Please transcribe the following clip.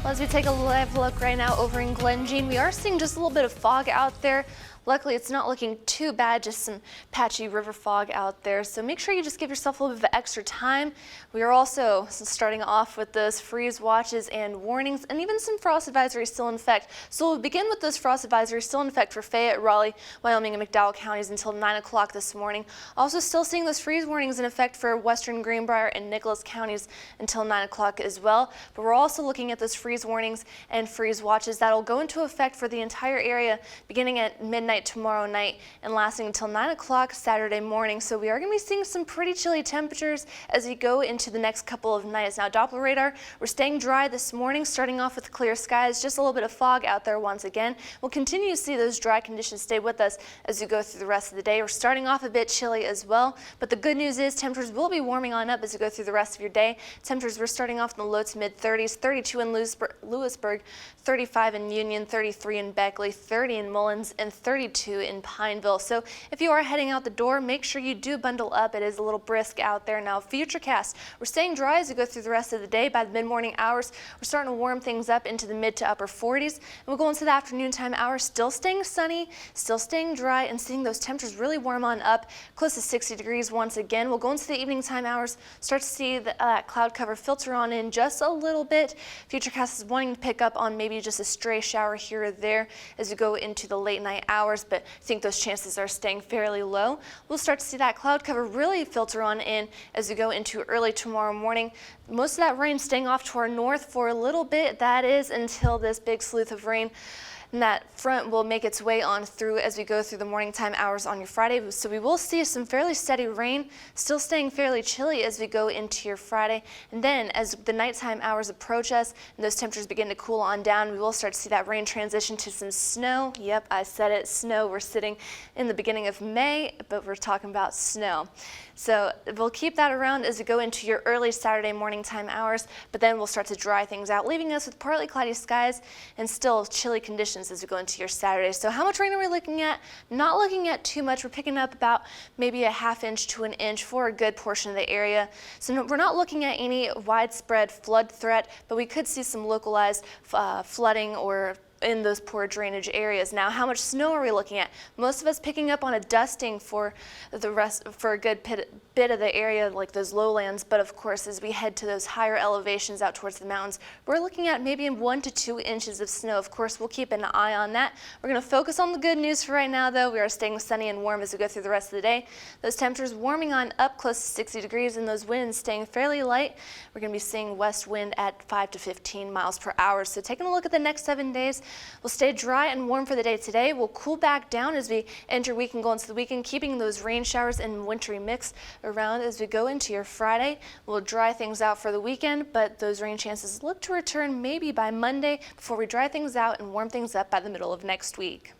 Well, as we take a live look right now over in Glen Jean, we are seeing just a little bit of fog out there. Luckily, it's not looking too bad, just some patchy river fog out there. So make sure you just give yourself a little bit of extra time. We are also starting off with those freeze watches and warnings and even some frost advisories still in effect. So we'll begin with those frost advisories still in effect for Fayette, Raleigh, Wyoming, and McDowell counties until 9 o'clock this morning. Also still seeing those freeze warnings in effect for Western Greenbrier and Nicholas counties until 9 o'clock as well. But we're also looking at those freeze warnings and freeze watches that'll go into effect for the entire area beginning at midnight tomorrow night and lasting until 9 o'clock Saturday morning. So we are going to be seeing some pretty chilly temperatures as we go into the next couple of nights. Now, Doppler radar, we're staying dry this morning, starting off with clear skies, just a little bit of fog out there once again. We'll continue to see those dry conditions stay with us as we go through the rest of the day. We're starting off a bit chilly as well, but the good news is temperatures will be warming on up as you go through the rest of your day. Temperatures, we're starting off in the low to mid 30s, 32 in Lewisburg, 35 in Union, 33 in Beckley, 30 in Mullins, and 32 in Pineville. So if you are heading out the door, make sure you do bundle up. It is a little brisk out there. Now, Futurecast, we're staying dry as we go through the rest of the day. By the mid-morning hours, we're starting to warm things up into the mid to upper 40s. And we'll go into the afternoon time hours, still staying sunny, still staying dry, and seeing those temperatures really warm on up, close to 60 degrees once again. We'll go into the evening time hours, start to see that cloud cover filter on in just a little bit. Futurecast is wanting to pick up on maybe just a stray shower here or there as we go into the late night hours, but I think those chances are staying fairly low. We'll start to see that cloud cover really filter on in as we go into early tomorrow morning. Most of that rain staying off to our north for a little bit, that is until this big sleuth of rain and that front will make its way on through as we go through the morning time hours on your Friday. So we will see some fairly steady rain, still staying fairly chilly as we go into your Friday. And then as the nighttime hours approach us and those temperatures begin to cool on down, we will start to see that rain transition to some snow. Yep, I said it, snow. We're sitting in the beginning of May, but we're talking about snow. So we'll keep that around as we go into your early Saturday morning time hours, but then we'll start to dry things out, leaving us with partly cloudy skies and still chilly conditions as we go into your Saturday. So how much rain are we looking at? Not looking at too much. We're picking up about maybe a ½ inch to an inch for a good portion of the area. So no, we're not looking at any widespread flood threat, but we could see some localized flooding or in those poor drainage areas. Now, how much snow are we looking at? Most of us picking up on a dusting for a good bit of the area, like those lowlands. But of course, as we head to those higher elevations out towards the mountains, we're looking at maybe 1 to 2 inches of snow. Of course, we'll keep an eye on that. We're going to focus on the good news for right now, though. We are staying sunny and warm as we go through the rest of the day. Those temperatures warming on up close to 60 degrees and those winds staying fairly light. We're going to be seeing west wind at 5 to 15 miles per hour. So taking a look at the next 7 days, we'll stay dry and warm for the day today. We'll cool back down as we enter week and go into the weekend, keeping those rain showers and wintry mix around as we go into your Friday. We'll dry things out for the weekend, but those rain chances look to return maybe by Monday before we dry things out and warm things up by the middle of next week.